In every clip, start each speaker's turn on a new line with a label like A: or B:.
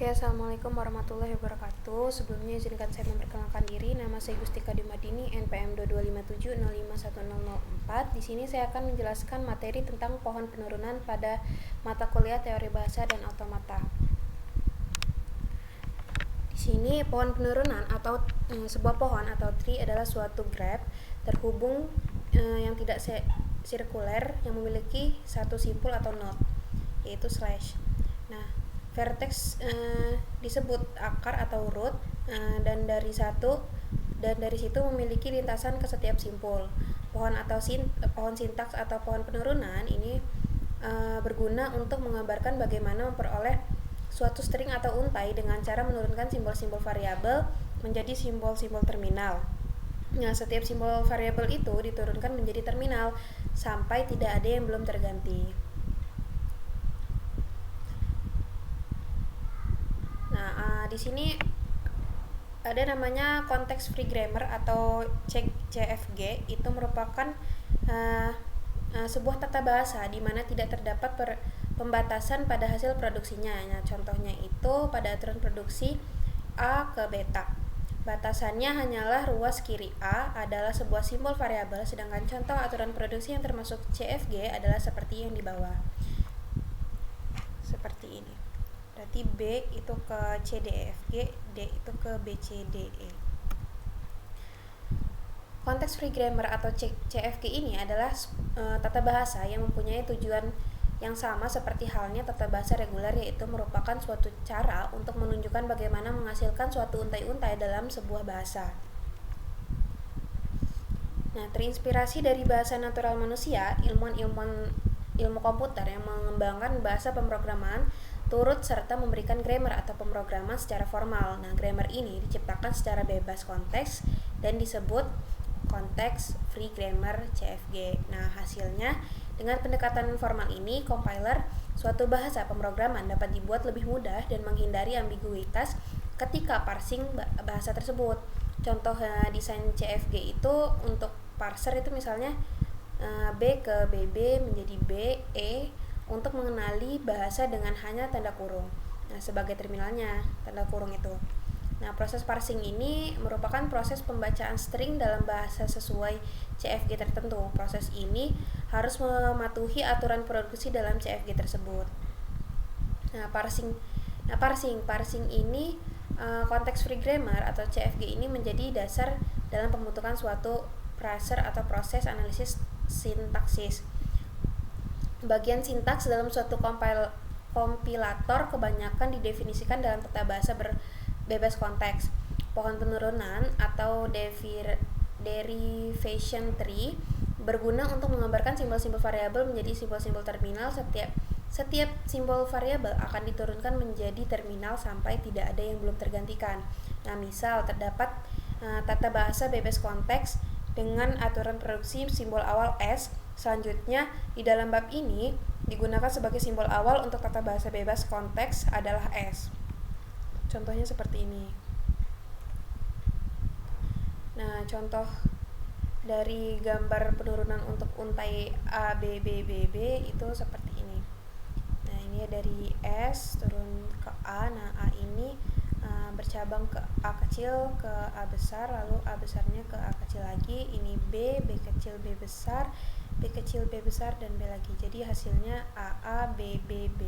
A: Oke, assalamualaikum warahmatullahi wabarakatuh. Sebelumnya izinkan saya memperkenalkan diri. Nama saya Gustika Dimadini, NPM 2257051004. Di sini saya akan menjelaskan materi tentang pohon penurunan pada mata kuliah Teori Bahasa dan Automata. Di sini pohon penurunan atau sebuah pohon atau tree adalah suatu graph terhubung yang tidak sirkuler yang memiliki satu simpul atau node, yaitu slash. Nah, vertex disebut akar atau root, dan dari situ memiliki lintasan ke setiap simpul. Pohon sintaks atau pohon penurunan ini berguna untuk menggambarkan bagaimana memperoleh suatu string atau untai dengan cara menurunkan simbol-simbol variabel menjadi simbol-simbol terminal. Nah, setiap simbol variabel itu diturunkan menjadi terminal sampai tidak ada yang belum terganti. Nah, di sini ada namanya konteks free grammar atau CFG. Itu merupakan sebuah tata bahasa di mana tidak terdapat pembatasan pada hasil produksinya. Nah, contohnya itu pada aturan produksi A ke beta. Batasannya hanyalah ruas kiri A adalah sebuah simbol variabel, sedangkan contoh aturan produksi yang termasuk CFG adalah seperti yang di bawah. Seperti ini. Berarti B itu ke C, D, E, F, G, D itu ke B, C, D, E. Konteks free grammar atau CFG ini adalah tata bahasa yang mempunyai tujuan yang sama seperti halnya tata bahasa reguler, yaitu merupakan suatu cara untuk menunjukkan bagaimana menghasilkan suatu untai-untai dalam sebuah bahasa. Nah, terinspirasi dari bahasa natural manusia, ilmu komputer yang mengembangkan bahasa pemrograman turut serta memberikan grammar atau pemrograman secara formal. Nah, grammar ini diciptakan secara bebas konteks dan disebut konteks free grammar CFG. Nah, hasilnya dengan pendekatan formal ini, compiler suatu bahasa pemrograman dapat dibuat lebih mudah dan menghindari ambiguitas ketika parsing bahasa tersebut. Contoh desain CFG itu untuk parser itu misalnya B ke BB menjadi B, E untuk mengenali bahasa dengan hanya tanda kurung. Nah, sebagai terminalnya tanda kurung itu. Nah, proses parsing ini merupakan proses pembacaan string dalam bahasa sesuai CFG tertentu. Proses ini harus mematuhi aturan produksi dalam CFG tersebut. Nah, parsing ini konteks free grammar atau CFG ini menjadi dasar dalam pembentukan suatu parser atau proses analisis sintaksis. Bagian sintaks dalam suatu kompilator kebanyakan didefinisikan dalam tata bahasa bebas konteks. Pohon penurunan atau derivation tree berguna untuk menggambarkan simbol-simbol variabel menjadi simbol-simbol terminal. Setiap simbol variabel akan diturunkan menjadi terminal sampai tidak ada yang belum tergantikan. Nah, misal terdapat tata bahasa bebas konteks dengan aturan produksi simbol awal S. Selanjutnya, di dalam bab ini digunakan sebagai simbol awal untuk tata bahasa bebas konteks adalah S. Contohnya seperti ini. Nah, contoh dari gambar penurunan untuk untai A, B, B, B, B itu seperti ini. Nah, ini dari S turun ke A. Nah, A ini bercabang ke A kecil, ke A besar, lalu A besarnya ke A kecil lagi. Ini B, B kecil, B besar, B kecil, B besar, dan B lagi. Jadi hasilnya A, B, B, B.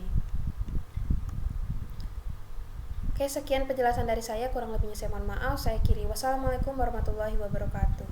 A: Oke, sekian penjelasan dari saya. Kurang lebihnya saya mohon maaf. Saya akhiri. Wassalamualaikum warahmatullahi wabarakatuh.